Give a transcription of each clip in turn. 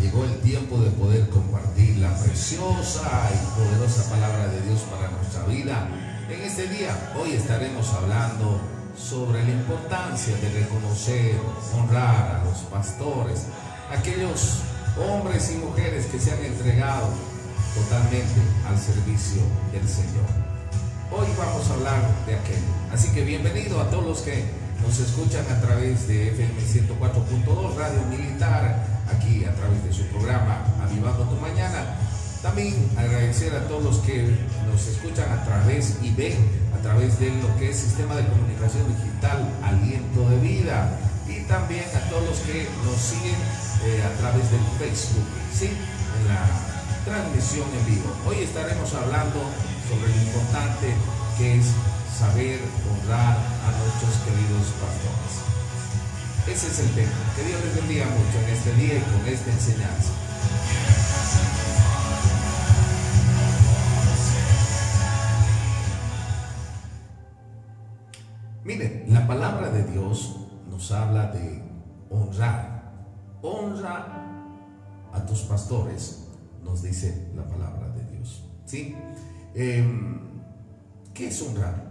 llegó el tiempo de poder compartir la preciosa y poderosa palabra de Dios para nuestra vida. En este día, hoy estaremos hablando sobre la importancia de reconocer, honrar a los pastores, aquellos hombres y mujeres que se han entregado totalmente al servicio del Señor. Hoy vamos a hablar de aquello. Así que bienvenido a todos los que nos escuchan a través de FM 104.2 Radio Militar, aquí a través de su programa Avivando tu Mañana. También agradecer a todos los que nos escuchan a través y ven a través de lo que es Sistema de Comunicación Digital Aliento de Vida, y también a todos los que nos siguen a través del Facebook, ¿sí? En la transmisión en vivo. Hoy estaremos hablando sobre lo importante que es saber honrar a nuestros queridos pastores. Ese es el tema. Que Dios les bendiga mucho en este día y con esta enseñanza. Miren, la palabra de Dios nos habla de honrar. Honra a tus pastores, nos dice la palabra de Dios, ¿sí? ¿Qué es honrar?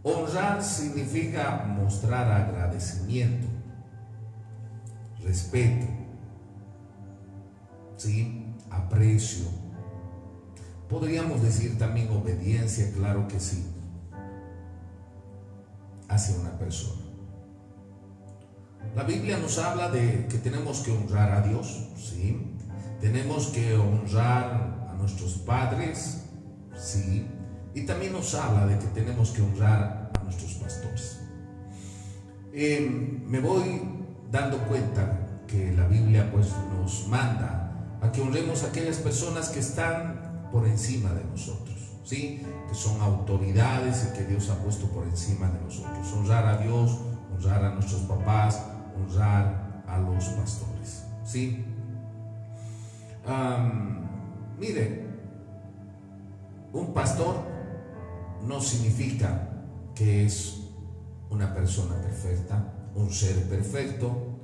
Honrar significa mostrar agradecimiento, respeto, ¿sí? Aprecio. Podríamos decir también obediencia, claro que sí, hacia una persona. La Biblia nos habla de que tenemos que honrar a Dios, ¿sí? Tenemos que honrar a nuestros padres, ¿sí? Y también nos habla de que tenemos que honrar a nuestros pastores. Me voy dando cuenta que la Biblia pues nos manda a que honremos a aquellas personas que están por encima de nosotros, ¿sí? Que son autoridades y que Dios ha puesto por encima de nosotros. Honrar a Dios, honrar a nuestros papás, honrar a los pastores, ¿sí? Mire, un pastor no significa que es una persona perfecta, un ser perfecto.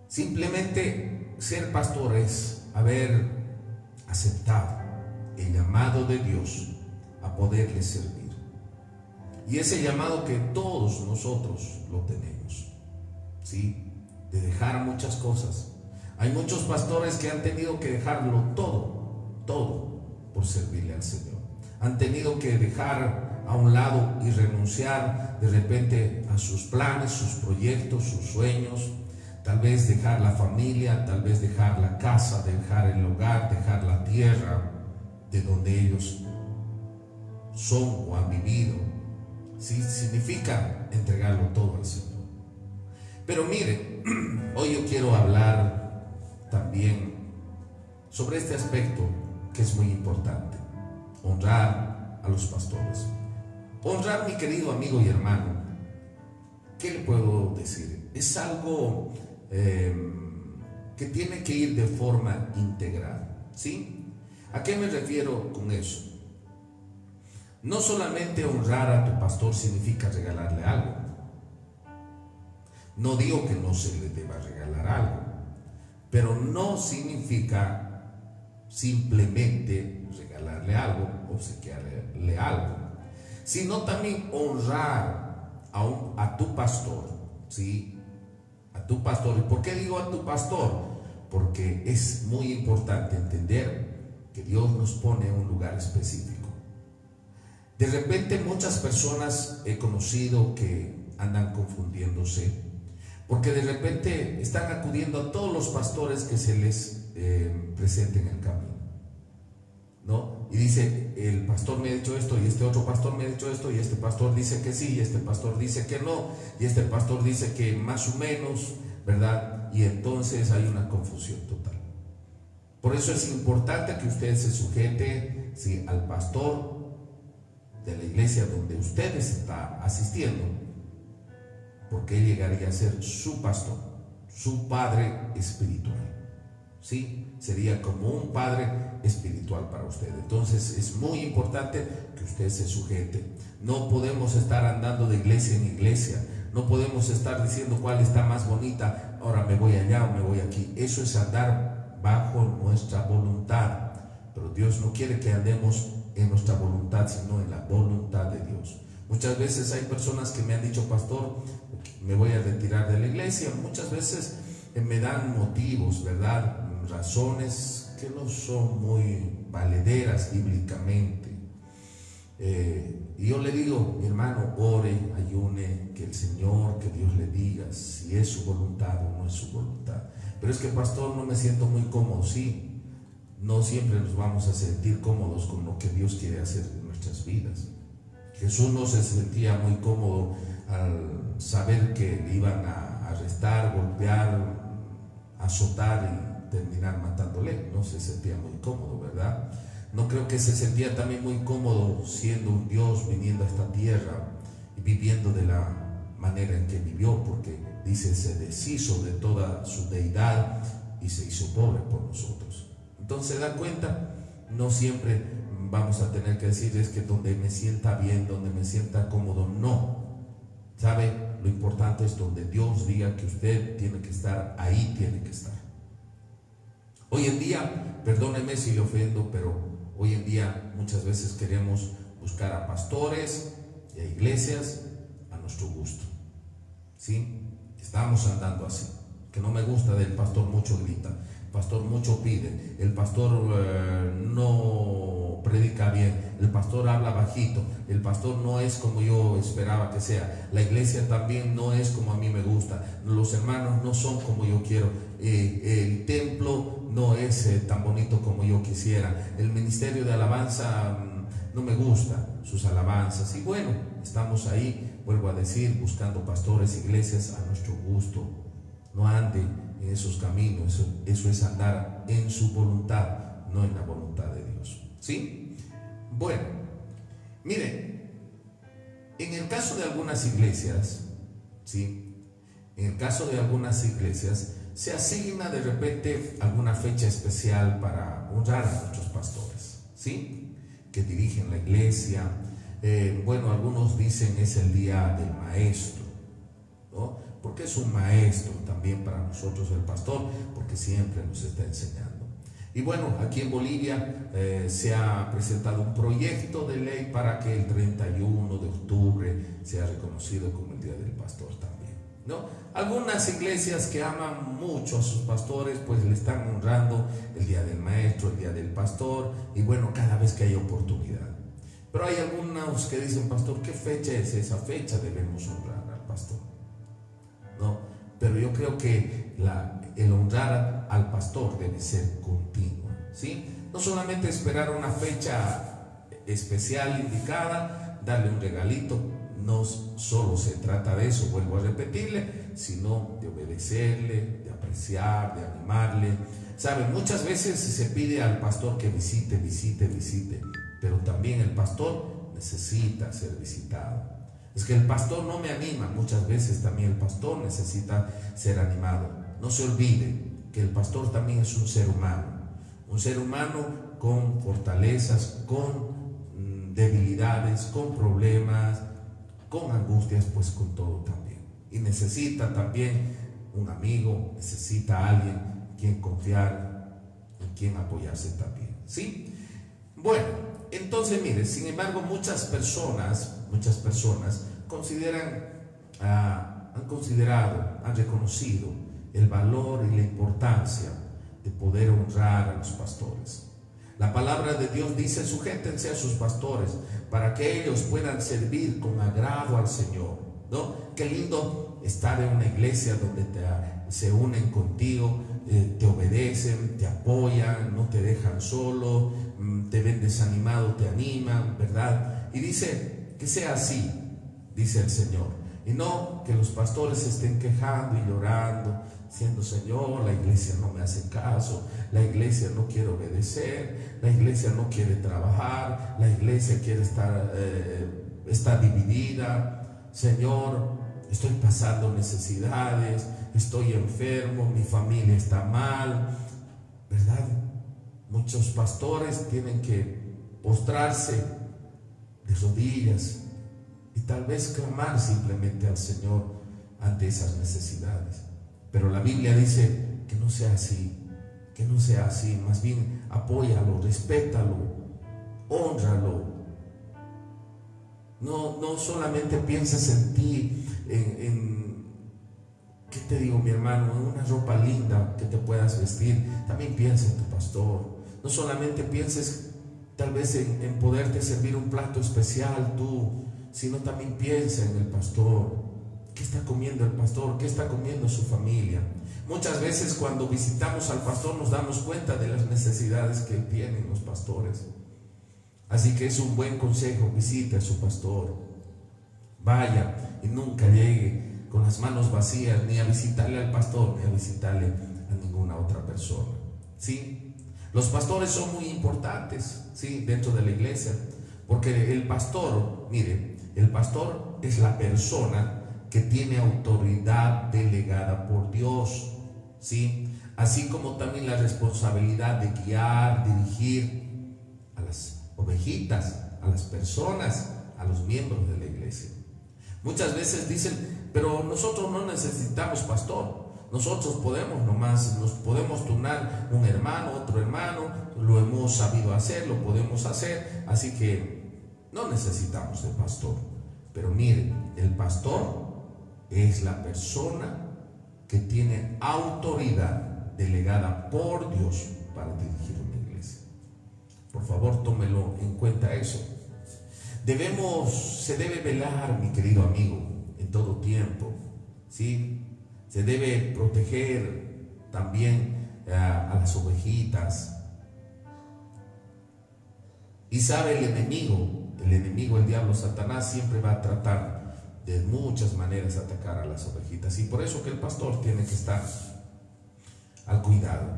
Simplemente ser pastor es haber aceptado el llamado de Dios a poderle servir. Y ese llamado que todos nosotros lo tenemos, ¿sí? De dejar muchas cosas. Hay muchos pastores que han tenido que dejarlo todo por servirle al Señor. Han tenido que dejar a un lado y renunciar de repente a sus planes, sus proyectos, sus sueños. Tal vez dejar la familia, tal vez dejar la casa, dejar el hogar, dejar la tierra de donde ellos son o han vivido. Sí, significa entregarlo todo al Señor. Pero mire, hoy yo quiero hablar también sobre este aspecto que es muy importante: honrar a los pastores. Honrar, mi querido amigo y hermano, ¿qué le puedo decir? Es algo que tiene que ir de forma integral, ¿sí? ¿A qué me refiero con eso? No solamente honrar a tu pastor significa regalarle algo. No digo que no se le deba regalar algo, pero no significa simplemente regalarle algo, obsequiarle algo, sino también honrar a tu pastor, ¿sí? A tu pastor. ¿Y por qué digo a tu pastor? Porque es muy importante entender que Dios nos pone en un lugar específico. De repente muchas personas he conocido que andan confundiéndose, porque de repente están acudiendo a todos los pastores que se les presenten en el camino, ¿no? Y dice, el pastor me ha dicho esto, y este otro pastor me ha dicho esto, y este pastor dice que sí, y este pastor dice que no, y este pastor dice que más o menos, ¿verdad? Y entonces hay una confusión total. Por eso es importante que usted se sujete, ¿sí?, al pastor de la iglesia donde usted está asistiendo, porque él llegaría a ser su pastor, su padre espiritual, ¿sí? sería como un padre espiritual para usted. Entonces es muy importante que usted se sujete. No podemos estar andando de iglesia en iglesia, no podemos estar diciendo cuál está más bonita, ahora me voy allá o me voy aquí. Eso es andar bajo nuestra voluntad, pero Dios no quiere que andemos en nuestra voluntad, sino en la voluntad de Dios. Muchas veces hay personas que me han dicho: pastor, me voy a retirar de la iglesia. Muchas veces me dan motivos, ¿verdad? Razones que no son muy valederas bíblicamente. Y yo le digo: mi hermano, ore, ayune, que el Señor, que Dios le diga si es su voluntad o no es su voluntad. Pero es que, pastor, no me siento muy cómodo. Sí, no siempre nos vamos a sentir cómodos con lo que Dios quiere hacer en nuestras vidas. Jesús no se sentía muy cómodo al saber que le iban a arrestar, golpear, azotar y terminar matándole. No se sentía muy cómodo, ¿verdad? No creo que se sentía también muy cómodo siendo un Dios, viniendo a esta tierra y viviendo de la manera en que vivió, porque dice: se deshizo de toda su deidad y se hizo pobre por nosotros. Entonces, ¿se da cuenta? No siempre vamos a tener que decir: es que donde me sienta bien, donde me sienta cómodo. No, ¿sabe? Lo importante es donde Dios diga que usted tiene que estar, ahí tiene que estar. Hoy en día, perdóneme si le ofendo, pero hoy en día muchas veces queremos buscar a pastores y a iglesias a nuestro gusto, ¿sí? Estamos andando así. Que no me gusta del pastor, mucho grita, el pastor mucho pide, el pastor no predica bien, el pastor habla bajito, el pastor no es como yo esperaba que sea, la iglesia también no es como a mí me gusta, los hermanos no son como yo quiero, el templo no es tan bonito como yo quisiera, el ministerio de alabanza no me gusta sus alabanzas. Y bueno, estamos ahí, vuelvo a decir, buscando pastores, iglesias a nuestro gusto. No ande en esos caminos, eso es andar en su voluntad, no en la voluntad de Dios, ¿sí? Bueno, miren, en el caso de algunas iglesias, ¿sí? En el caso de algunas iglesias se asigna de repente alguna fecha especial para honrar a nuestros pastores, ¿sí? Que dirigen la iglesia. Bueno, algunos dicen es el día del maestro, ¿no? Porque es un maestro también para nosotros el pastor, porque siempre nos está enseñando. Y bueno, aquí en Bolivia se ha presentado un proyecto de ley para que el 31 de octubre sea reconocido como el Día del Pastor también, ¿no? Algunas iglesias que aman mucho a sus pastores, pues le están honrando el Día del Maestro, el Día del Pastor, y bueno, cada vez que hay oportunidad. Pero hay algunos que dicen: pastor, ¿qué fecha es esa fecha? Debemos honrar al pastor. No, pero yo creo que el honrar al pastor debe ser continuo, ¿sí? No solamente esperar una fecha especial indicada, darle un regalito. No solo se trata de eso, vuelvo a repetirle, sino de obedecerle, de apreciar, de animarle. ¿Saben? Muchas veces se pide al pastor que visite, pero también el pastor necesita ser visitado. Es que el pastor no me anima, muchas veces también el pastor necesita ser animado. No se olvide que el pastor también es un ser humano con fortalezas, con debilidades, con problemas, con angustias, pues con todo también. Y necesita también un amigo, necesita a alguien en quien confiar, en quien apoyarse también, ¿sí? Bueno, entonces mire, sin embargo muchas personas han reconocido el valor y la importancia de poder honrar a los pastores. La palabra de Dios dice: sujétense a sus pastores para que ellos puedan servir con agrado al Señor, ¿no? Qué lindo estar en una iglesia donde se unen contigo, te obedecen, te apoyan, no te dejan solo, te ven desanimado, te animan, ¿verdad? Y dice que sea así, dice el Señor, y no que los pastores se estén quejando y llorando, diciendo: Señor, la iglesia no me hace caso, la iglesia no quiere obedecer, la iglesia no quiere trabajar, la iglesia quiere está dividida. Señor, estoy pasando necesidades, estoy enfermo, mi familia está mal, ¿verdad? Muchos pastores tienen que postrarse de rodillas y tal vez clamar simplemente al Señor ante esas necesidades. Pero la Biblia dice que no sea así, que no sea así. Más bien apóyalo, respétalo, hónralo. No solamente pienses en ti, ¿qué te digo, mi hermano? En una ropa linda que te puedas vestir. También piensa en tu pastor. No solamente pienses tal vez en poderte servir un plato especial tú, sino también piensa en el pastor. ¿Qué está comiendo el pastor? ¿Qué está comiendo su familia? Muchas veces cuando visitamos al pastor nos damos cuenta de las necesidades que tienen los pastores. Así que es un buen consejo: visite a su pastor. Vaya y nunca llegue con las manos vacías, ni a visitarle al pastor, ni a visitarle a ninguna otra persona. ¿Sí? Los pastores son muy importantes, ¿sí?, dentro de la iglesia, porque el pastor, mire, el pastor es la persona que tiene autoridad delegada por Dios, ¿sí? Así como también la responsabilidad de guiar, dirigir a las ovejitas, a las personas, a los miembros de la iglesia. Muchas veces dicen, pero nosotros no necesitamos pastor. Nosotros nos podemos turnar un hermano, otro hermano, lo hemos sabido hacer, lo podemos hacer, así que no necesitamos de pastor. Pero mire, el pastor es la persona que tiene autoridad delegada por Dios para dirigir una iglesia. Por favor, tómelo en cuenta eso. Se debe velar, mi querido amigo, en todo tiempo, ¿sí? Se debe proteger también a las ovejitas. Y sabe, el enemigo, el diablo, Satanás, siempre va a tratar de muchas maneras atacar a las ovejitas. Y por eso que el pastor tiene que estar al cuidado.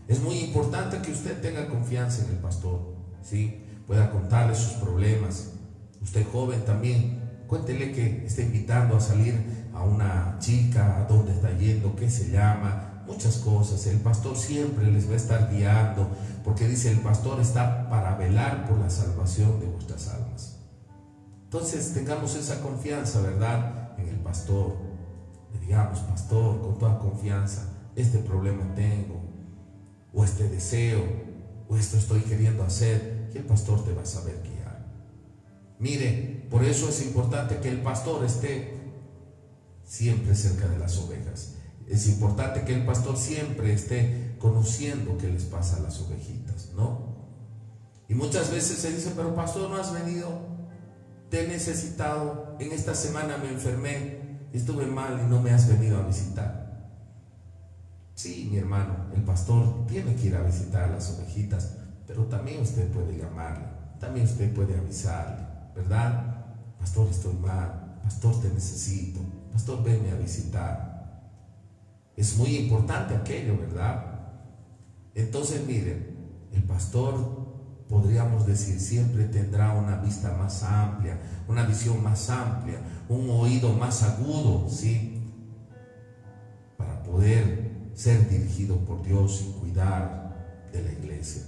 Es muy importante que usted tenga confianza en el pastor, ¿sí? Pueda contarle sus problemas. Usted joven también, cuéntele que está invitando a salir a una chica, a dónde está yendo, qué se llama, muchas cosas. El pastor siempre les va a estar guiando, porque dice: el pastor está para velar por la salvación de vuestras almas. Entonces tengamos esa confianza, ¿verdad?, en el pastor. Le digamos: pastor, con toda confianza, este problema tengo, o este deseo, o esto estoy queriendo hacer, y el pastor te va a saber guiar. Mire, por eso es importante que el pastor esté siempre cerca de las ovejas. Es importante que el pastor siempre esté conociendo qué les pasa a las ovejitas, ¿no? Y muchas veces se dice: pero pastor, no has venido, te he necesitado, en esta semana me enfermé, estuve mal y no me has venido a visitar. Sí, mi hermano, el pastor tiene que ir a visitar a las ovejitas, pero también usted puede llamarle, también usted puede avisarle, ¿verdad? Pastor, estoy mal, pastor, te necesito, pastor, venme a visitar. Es muy importante aquello, ¿verdad? Entonces, miren, el pastor, podríamos decir, siempre tendrá una vista más amplia, una visión más amplia, un oído más agudo, ¿sí?, para poder ser dirigido por Dios y cuidar de la iglesia.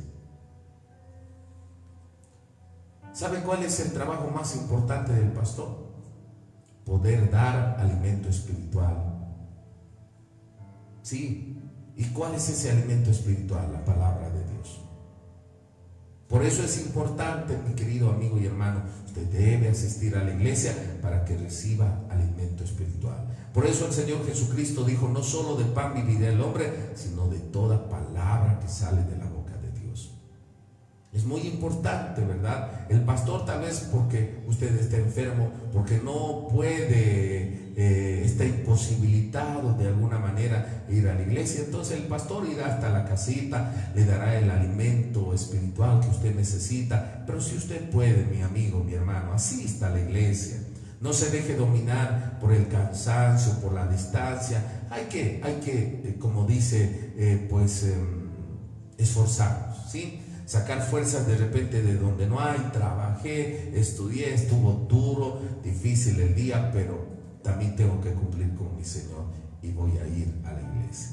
¿Sabe cuál es el trabajo más importante del pastor? Poder dar alimento espiritual. Sí, ¿y cuál es ese alimento espiritual? La palabra de Dios. Por eso es importante, mi querido amigo y hermano, usted debe asistir a la iglesia para que reciba alimento espiritual. Por eso el Señor Jesucristo dijo: no solo de pan vivirá el hombre, sino de toda palabra que sale de la boca de Dios. Es muy importante, ¿verdad? El pastor, tal vez porque usted está enfermo, porque no puede, está imposibilitado de alguna manera ir a la iglesia, entonces el pastor irá hasta la casita, le dará el alimento espiritual que usted necesita. Pero si usted puede, mi amigo, mi hermano, asista a la iglesia. No se deje dominar por el cansancio, por la distancia. Hay que, como dice, esforzarnos, ¿sí? Sacar fuerzas de repente de donde no hay. Trabajé, estudié, estuvo duro, difícil el día, pero también tengo que cumplir con mi Señor y voy a ir a la iglesia.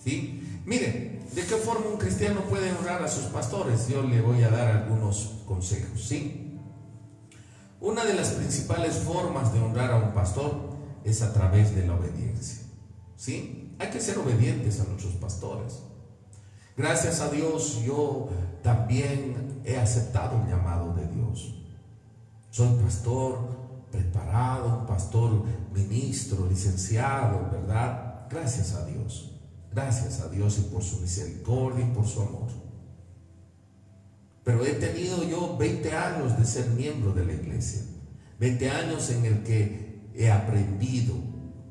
¿Sí? Mire, ¿de qué forma un cristiano puede honrar a sus pastores? Yo le voy a dar algunos consejos, ¿sí? Una de las principales formas de honrar a un pastor es a través de la obediencia, ¿sí? Hay que ser obedientes a nuestros pastores. Gracias a Dios, yo también he aceptado un llamado de Dios. Soy pastor preparado, un pastor ministro, licenciado, ¿verdad? Gracias a Dios y por su misericordia y por su amor. Pero he tenido yo 20 años de ser miembro de la iglesia, 20 años en el que he aprendido,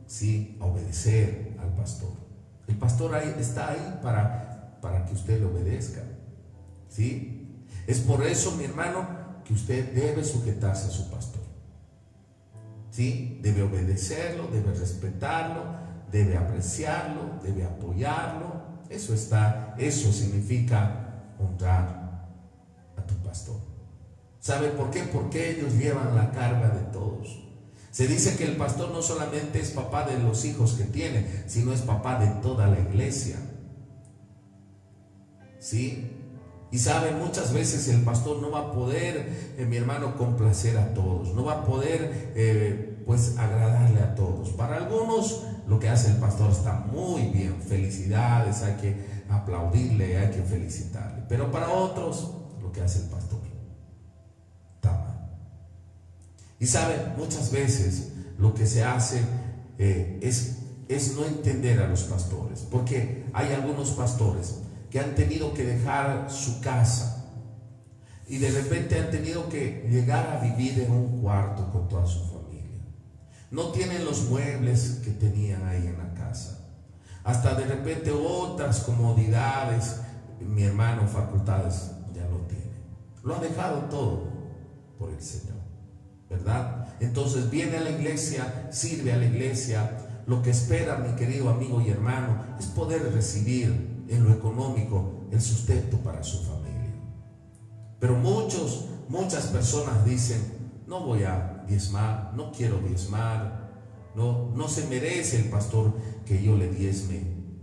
¿sí?, a obedecer al pastor. El pastor está ahí para que usted le obedezca, ¿sí? Es por eso, mi hermano, que usted debe sujetarse a su pastor, ¿sí? Debe obedecerlo, debe respetarlo, debe apreciarlo, debe apoyarlo. Eso significa honrar a tu pastor. ¿Sabe por qué? Porque ellos llevan la carga de todos. Se dice que el pastor no solamente es papá de los hijos que tiene, sino es papá de toda la iglesia, ¿sí? Y sabe, muchas veces el pastor no va a poder, mi hermano, complacer a todos, no va a poder pues agradarle a todos. Para algunos lo que hace el pastor está muy bien, felicidades, hay que aplaudirle, hay que felicitarle. Pero para otros lo que hace el pastor está mal. Y sabe, muchas veces lo que se hace es no entender a los pastores, porque hay algunos pastores que han tenido que dejar su casa y de repente han tenido que llegar a vivir en un cuarto con toda su familia. No tienen los muebles que tenían ahí en la casa, hasta de repente otras comodidades, mi hermano, facultades, ya no tiene. Lo ha dejado todo por el Señor, ¿verdad? Entonces viene a la iglesia, sirve a la iglesia. Lo que espera, mi querido amigo y hermano, es poder recibir en lo económico el sustento para su familia. Pero muchas personas dicen: no voy a diezmar, no quiero diezmar, no se merece el pastor que yo le diezme.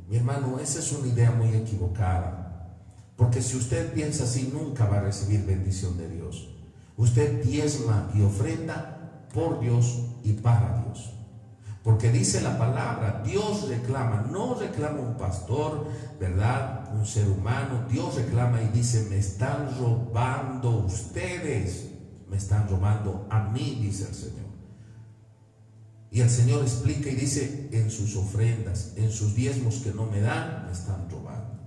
Mi hermano, esa es una idea muy equivocada, porque si usted piensa así, nunca va a recibir bendición de Dios. Usted diezma y ofrenda por Dios y para Dios. Porque dice la palabra, Dios reclama, no reclama un pastor, ¿verdad?, un ser humano. Dios reclama y dice: me están robando ustedes, me están robando a mí, dice el Señor. Y el Señor explica y dice: en sus ofrendas, en sus diezmos que no me dan, me están robando.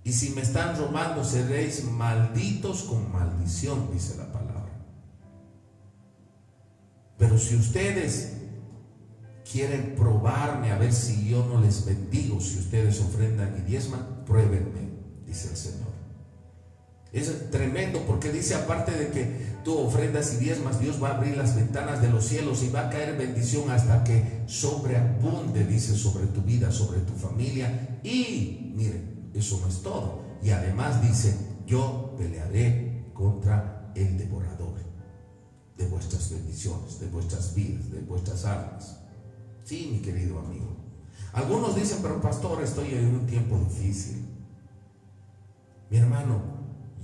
Y si me están robando, seréis malditos con maldición, dice la palabra. Pero si ustedes quieren probarme a ver si yo no les bendigo, si ustedes ofrendan y diezman, pruébenme, dice el Señor. Es tremendo, porque dice, aparte de que tú ofrendas y diezmas, Dios va a abrir las ventanas de los cielos y va a caer bendición hasta que sobreabunde, dice, sobre tu vida, sobre tu familia. Y miren, eso no es todo. Y además dice: yo pelearé contra el devorador de vuestras bendiciones, de vuestras vidas, de vuestras almas. Sí, mi querido amigo. Algunos dicen: pero pastor, estoy en un tiempo difícil. Mi hermano,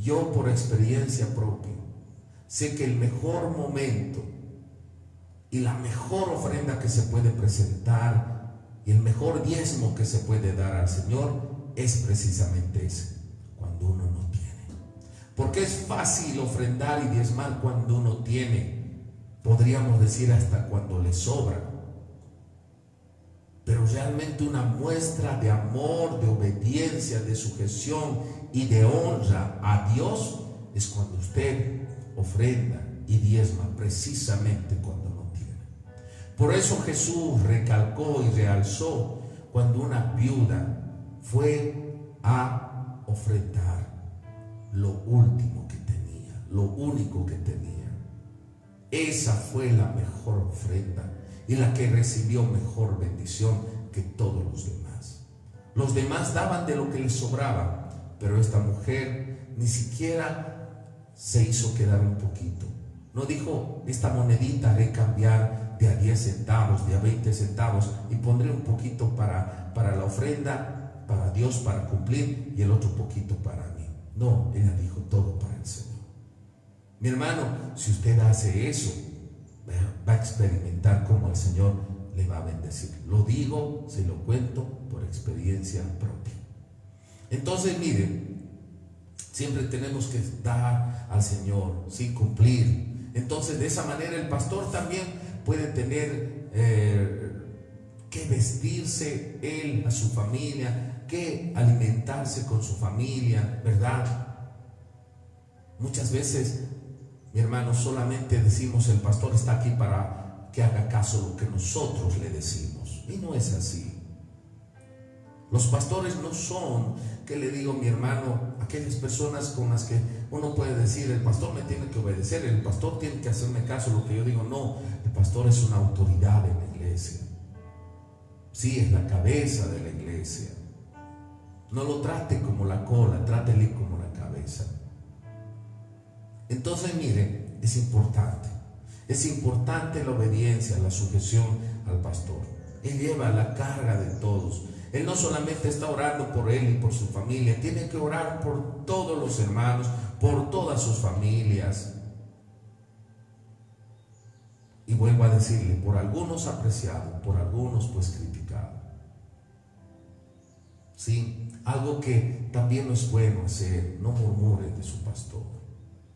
yo por experiencia propia sé que el mejor momento y la mejor ofrenda que se puede presentar y el mejor diezmo que se puede dar al Señor es precisamente ese, cuando uno no tiene. Porque es fácil ofrendar y diezmar cuando uno tiene, podríamos decir hasta cuando le sobra. Pero realmente una muestra de amor, de obediencia, de sujeción y de honra a Dios es cuando usted ofrenda y diezma, precisamente cuando no tiene. Por eso Jesús recalcó y realzó cuando una viuda fue a ofrendar lo último que tenía, lo único que tenía. Esa fue la mejor ofrenda y la que recibió mejor bendición que todos los demás. Los demás daban de lo que les sobraba, pero esta mujer ni siquiera se hizo quedar un poquito. No dijo: esta monedita haré cambiar de a 10 centavos, de a 20 centavos, y pondré un poquito para la ofrenda, para Dios, para cumplir, y el otro poquito para mí. No, ella dijo todo para el Señor. Mi hermano, si usted hace eso, va a experimentar cómo el Señor le va a bendecir. Lo digo, se lo cuento por experiencia propia. Entonces, mire, siempre tenemos que dar al Señor, sí, cumplir. Entonces, de esa manera el pastor también puede tener que vestirse él, a su familia, que alimentarse con su familia, ¿verdad? Muchas veces, mi hermano, solamente decimos el pastor está aquí para que haga caso lo que nosotros le decimos, y no es así. Los pastores no son, ¿qué le digo, mi hermano? Aquellas personas con las que uno puede decir, el pastor me tiene que obedecer, el pastor tiene que hacerme caso lo que yo digo. No, el pastor es una autoridad en la iglesia. Sí, es la cabeza de la iglesia. No lo trate como la cola, trátele como la cabeza. Entonces, mire, es importante la obediencia, la sujeción al pastor. Él lleva la carga de todos. Él no solamente está orando por él y por su familia, tiene que orar por todos los hermanos, por todas sus familias. Y vuelvo a decirle, por algunos apreciado, por algunos pues criticado. Sí, algo que también no es bueno hacer, no murmure de su pastor,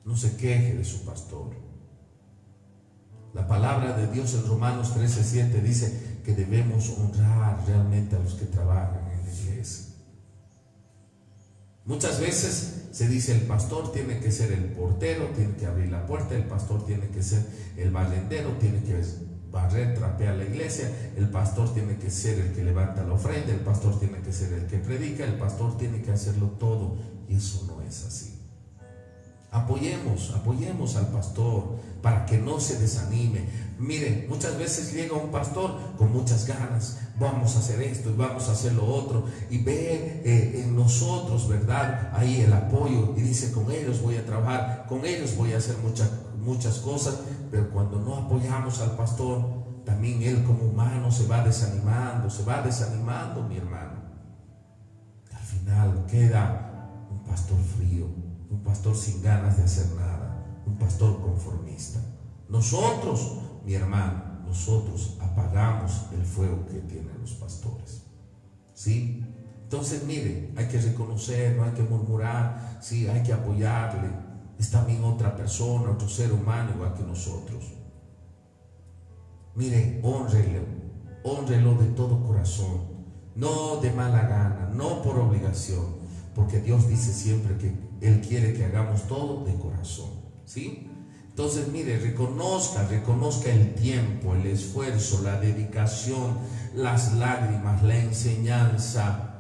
no se queje de su pastor. La palabra de Dios en Romanos 13:7 dice que debemos honrar realmente a los que trabajan en la iglesia. Muchas veces se dice el pastor tiene que ser el portero, tiene que abrir la puerta, el pastor tiene que ser el barrendero, tiene que barrer, trapear la iglesia, el pastor tiene que ser el que levanta la ofrenda, el pastor tiene que ser el que predica, el pastor tiene que hacerlo todo, y eso no es así. Apoyemos al pastor para que no se desanime. Miren, muchas veces llega un pastor con muchas ganas, vamos a hacer esto y vamos a hacer lo otro, y ve en nosotros, ¿verdad?, ahí el apoyo, y dice, con ellos voy a trabajar, con ellos voy a hacer muchas cosas. Pero cuando no apoyamos al pastor, también él como humano se va desanimando, mi hermano. Al final queda un pastor frío, un pastor sin ganas de hacer nada, un pastor conformista. Nosotros, mi hermano, nosotros apagamos el fuego que tienen los pastores, ¿sí? Entonces, mire, hay que reconocer, no hay que murmurar, sí, hay que apoyarle. Es también otra persona, otro ser humano igual que nosotros. Mire, hónrelo de todo corazón, no de mala gana, no por obligación, porque Dios dice siempre que Él quiere que hagamos todo de corazón, ¿sí? Entonces, mire, reconozca el tiempo, el esfuerzo, la dedicación, las lágrimas, la enseñanza,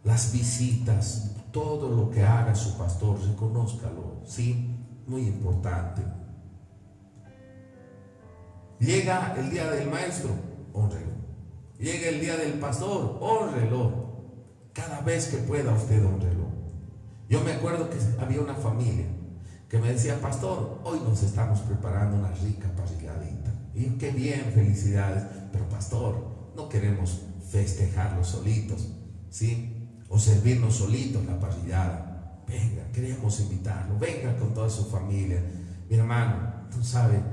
las visitas, todo lo que haga su pastor, reconózcalo, ¿sí? Muy importante. Llega el día del maestro, hónrelo. Llega el día del pastor, hónrelo. Cada vez que pueda usted, hónrelo. Yo me acuerdo que había una familia que me decía, pastor, hoy nos estamos preparando una rica parrilladita. Y qué bien, felicidades. Pero pastor, no queremos festejarlo solitos, ¿sí? O servirnos solitos la parrillada. Venga, queremos invitarlo, venga con toda su familia. Mi hermano, no sabe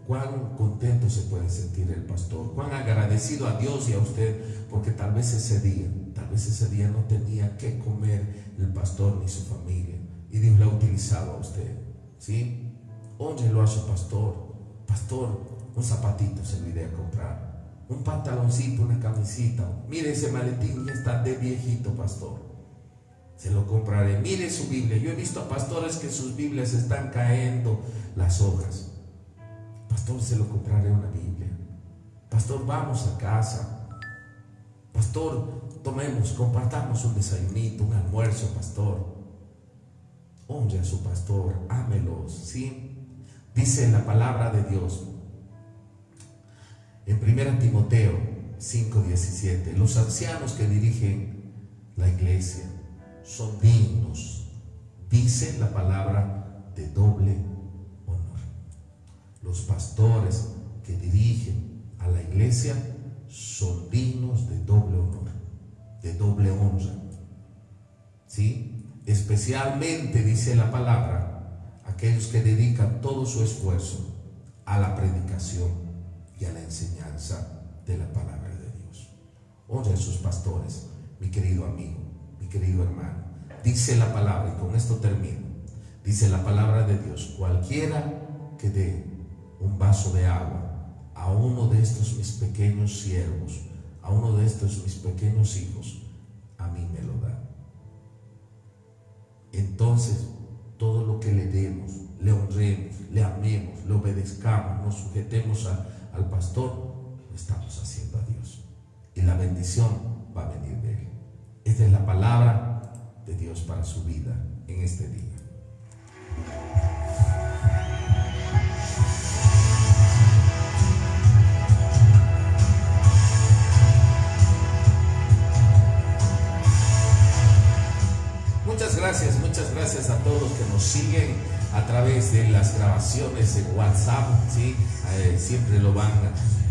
cuán contento se puede sentir el pastor, cuán agradecido a Dios y a usted, porque tal vez ese día no tenía que comer el pastor ni su familia, y Dios le ha utilizado a usted, ¿sí? Hónrelo a su pastor. Pastor, un zapatito se lo iré a comprar, un pantaloncito, una camisita. Mire, ese maletín ya está de viejito, pastor, se lo compraré. Mire su Biblia. Yo he visto a pastores que sus Biblias están cayendo las hojas. Pastor, se lo compraré una Biblia. Pastor, vamos a casa. Pastor, compartamos un desayunito, un almuerzo, pastor. Honre a su pastor, ámelos, ¿sí? Dice la palabra de Dios en 1 Timoteo 5:17, los ancianos que dirigen la iglesia son dignos, dice la palabra, de doble honor. Los pastores que dirigen a la iglesia son dignos de doble honor, de doble honra. ¿Sí? Especialmente, dice la palabra, aquellos que dedican todo su esfuerzo a la predicación y a la enseñanza de la palabra de Dios. Honra a sus pastores, mi querido amigo, mi querido hermano. Dice la palabra, y con esto termino, dice la palabra de Dios: cualquiera que dé un vaso de agua a uno de estos mis pequeños siervos, a uno de estos mis pequeños hijos, a mí me lo da. Entonces, todo lo que le demos, le honremos, le amemos, le obedezcamos, nos sujetemos al pastor, lo estamos haciendo a Dios. Y la bendición va a venir de Él. Esta es la palabra de Dios para su vida en este día. Muchas gracias a todos los que nos siguen a través de las grabaciones en WhatsApp, ¿sí? Siempre lo van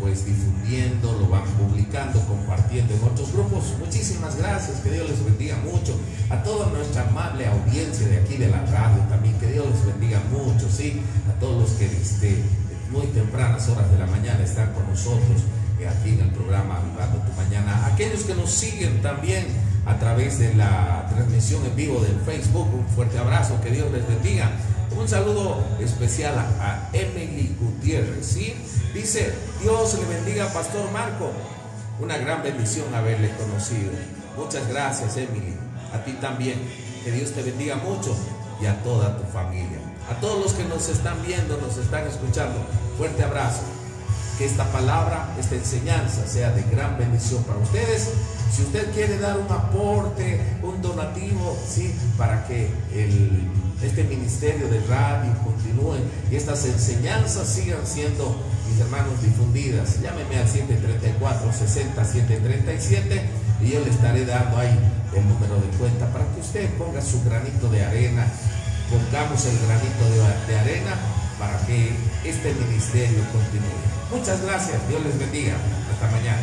pues difundiendo, lo van publicando, compartiendo en otros grupos. Muchísimas gracias, que Dios les bendiga mucho. A toda nuestra amable audiencia de aquí de la radio también, que Dios les bendiga mucho, ¿sí? A todos los que muy tempranas horas de la mañana están con nosotros aquí en el programa Avivando tu Mañana. Aquellos que nos siguen también a través de la transmisión en vivo del Facebook, un fuerte abrazo, que Dios les bendiga. Un saludo especial a Emily Gutiérrez, ¿sí? Dice: Dios le bendiga, Pastor Marco. Una gran bendición haberle conocido. Muchas gracias, Emily. A ti también. Que Dios te bendiga mucho, y a toda tu familia. A todos los que nos están viendo, nos están escuchando, fuerte abrazo. Que esta palabra, esta enseñanza sea de gran bendición para ustedes. Si usted quiere dar un aporte, un donativo, ¿sí? Para que este ministerio de radio continúe y estas enseñanzas sigan siendo, mis hermanos, difundidas, llámeme al 734-60-737 y yo le estaré dando ahí el número de cuenta para que usted ponga su granito de arena. Pongamos el granito de arena para que este ministerio continúe. Muchas gracias, Dios les bendiga. Hasta mañana.